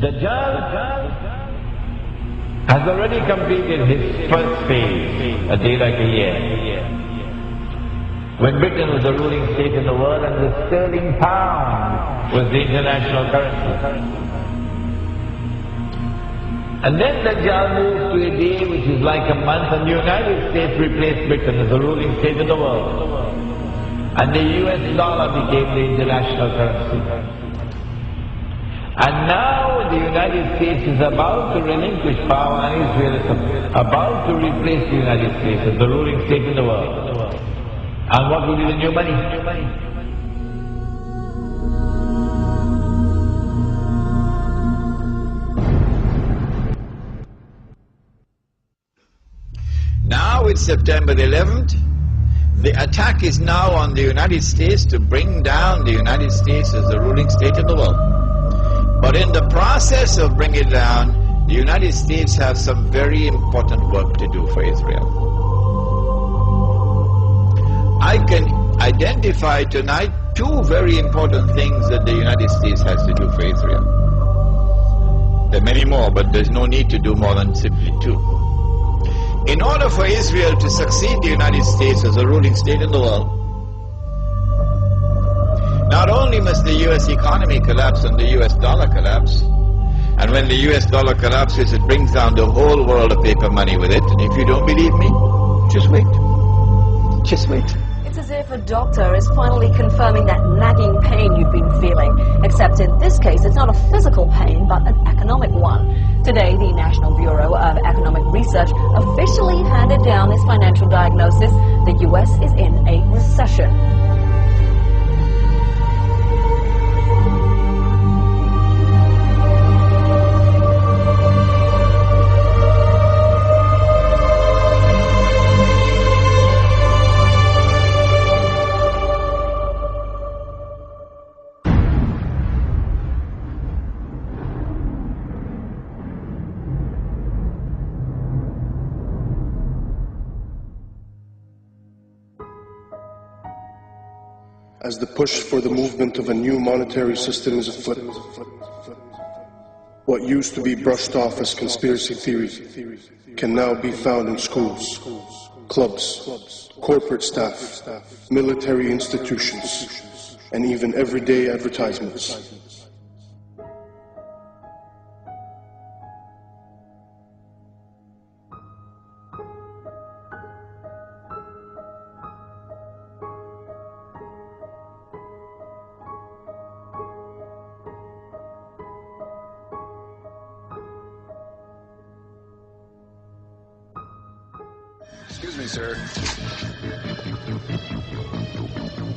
Dajjal has already completed his first phase, a day like a year. When Britain was the ruling state in the world and the sterling pound was the international currency. And then Dajjal moved to a day which is like a month, and the United States replaced Britain as the ruling state in the world. And the US dollar became the international currency. And now the United States is about to relinquish power, and Israel is about to replace the United States as the ruling state in the world. And what will be the new money? Now it's September 11th. The attack is now on the United States to bring down the United States as the ruling state in the world. But in the process of bringing it down, the United States has some very important work to do for Israel. I can identify tonight two very important things that the United States has to do for Israel. There are many more, but there's no need to do more than simply two. In order for Israel to succeed the United States as a ruling state in the world, not only must the US economy collapse and the US dollar collapse, and when the US dollar collapses, it brings down the whole world of paper money with it. And if you don't believe me, just wait. Just wait. It's as if a doctor is finally confirming that nagging pain you've been feeling. Except in this case, it's not a physical pain, but an economic one. Today, the National Bureau of Economic Research officially handed down its financial diagnosis. The U.S. is in a recession. As the push for the movement of a new monetary system is afoot, what used to be brushed off as conspiracy theories can now be found in schools, clubs, corporate staff, military institutions, and even everyday advertisements. Excuse me, sir.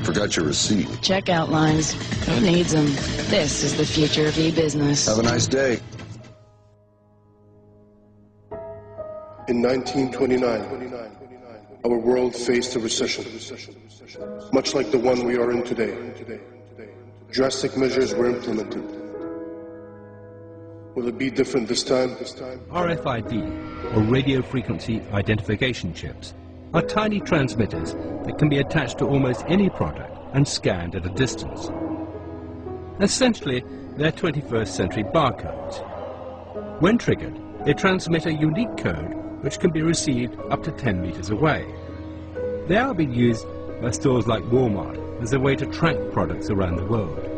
Forgot your receipt. Checkout lines. Who needs them? This is the future of e-business. Have a nice day. In 1929, our world faced a recession, much like the one we are in today. Drastic measures were implemented. Will it be different this time? RFID, or radio frequency identification chips, are tiny transmitters that can be attached to almost any product and scanned at a distance. Essentially, they're 21st century barcodes. When triggered, they transmit a unique code which can be received up to 10 meters away. They are being used by stores like Walmart as a way to track products around the world.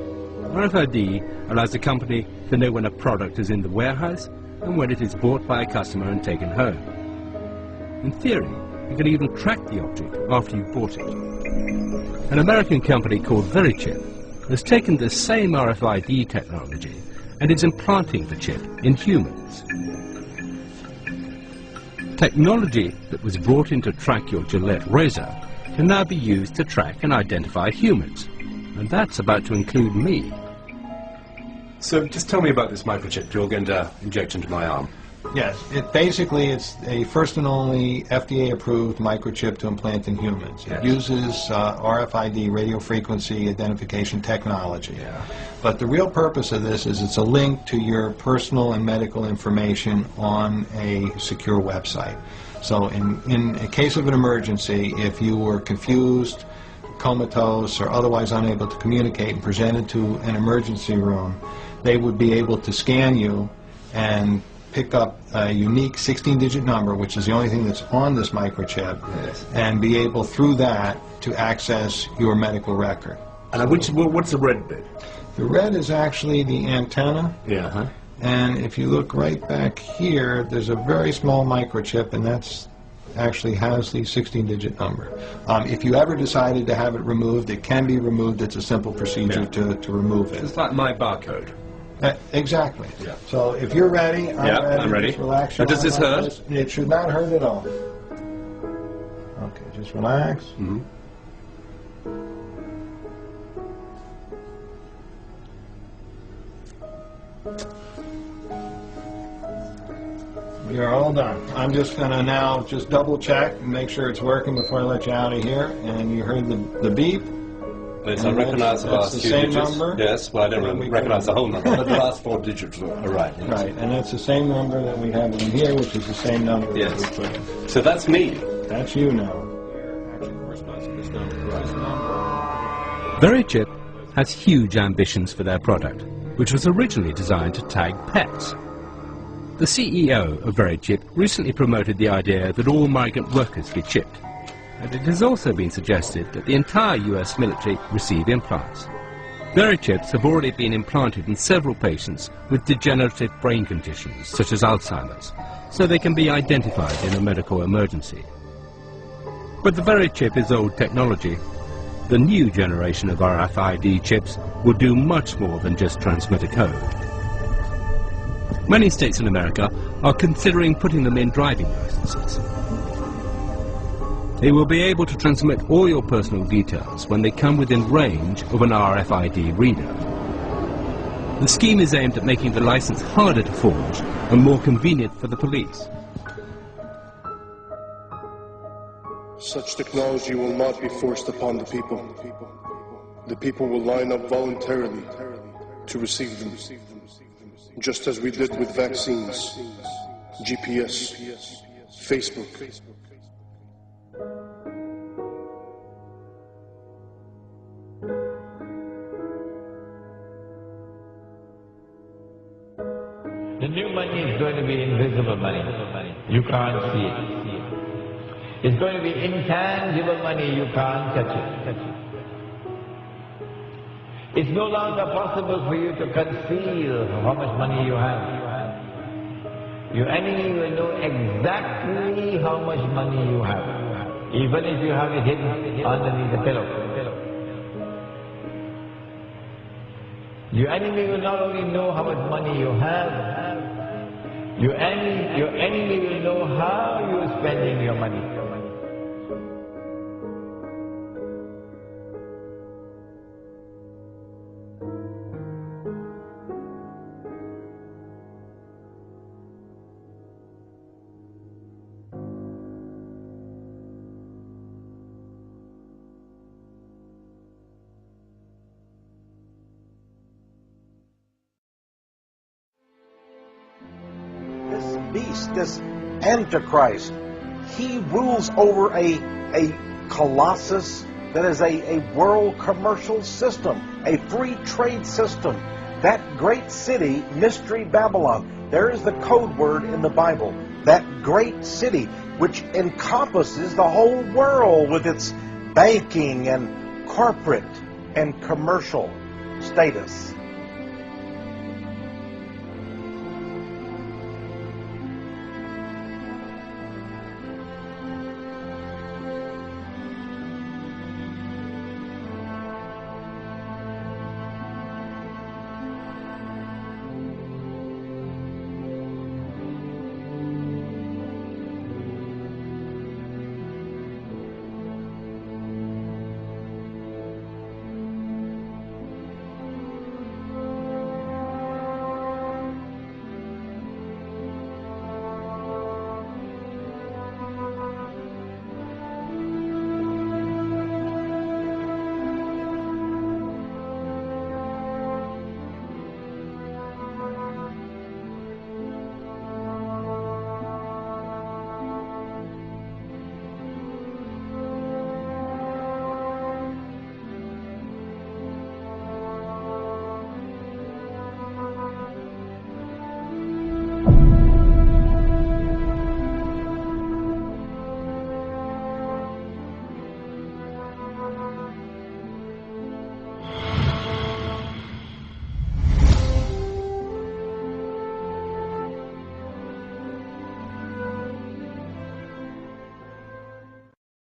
RFID allows the company to know when a product is in the warehouse and when it is bought by a customer and taken home. In theory, you can even track the object after you've bought it. An American company called VeriChip has taken the same RFID technology and is implanting the chip in humans. Technology that was brought in to track your Gillette razor can now be used to track and identify humans. And that's about to include me. So just tell me about this microchip you're going to inject into my arm. Yes, it's a first and only FDA-approved microchip to implant in humans. It uses RFID, radio frequency identification technology. But the real purpose of this is it's a link to your personal and medical information on a secure website. So in a case of an emergency, if you were confused, comatose, or otherwise unable to communicate and presented to an emergency room, they would be able to scan you and pick up a unique 16-digit number, which is the only thing that's on this microchip, and be able through that to access your medical record. What's the red bit? The red is actually the antenna. Yeah. And if you look right back here, there's a very small microchip, and that's actually has the 16-digit number. If you ever decided to have it removed, it can be removed. It's a simple procedure to remove it. It's like my barcode. Exactly. Yeah. So if you're ready, I'm ready. Just relax. Now, does this hurt? It should not hurt at all. Okay, just relax. Mm-hmm. You're all done. I'm just going to now just double check and make sure it's working before I let you out of here. And you heard the beep. Yes, I recognize the last few digits. That's the same number? Yes, well I don't recognize the whole number, but the last 4 digits are right. Yes. Right, and that's the same number that we have in here, which is the same number that we put in. So that's me. That's you now. VeriChip has huge ambitions for their product, which was originally designed to tag pets. The CEO of VeriChip recently promoted the idea that all migrant workers be chipped, and it has also been suggested that the entire US military receive implants. VeriChips have already been implanted in several patients with degenerative brain conditions such as Alzheimer's, so they can be identified in a medical emergency. But the VeriChip is old technology. The new generation of RFID chips will do much more than just transmit a code. Many states in America are considering putting them in driving licenses. They will be able to transmit all your personal details when they come within range of an RFID reader. The scheme is aimed at making the license harder to forge and more convenient for the police. Such technology will not be forced upon the people. The people will line up voluntarily to receive them, just as we did with vaccines, GPS, Facebook. The new money is going to be invisible money. You can't see it. It's going to be intangible money. You can't touch it. It's no longer possible for you to conceal how much money you have. Your enemy will know exactly how much money you have, even if you have it hidden underneath the pillow. Your enemy will not only know how much money you have, your enemy will know how you're spending your money. Beast, this Antichrist, he rules over a colossus that is a world commercial system, a free trade system. That great city, Mystery Babylon, there is the code word in the Bible. That great city which encompasses the whole world with its banking and corporate and commercial status.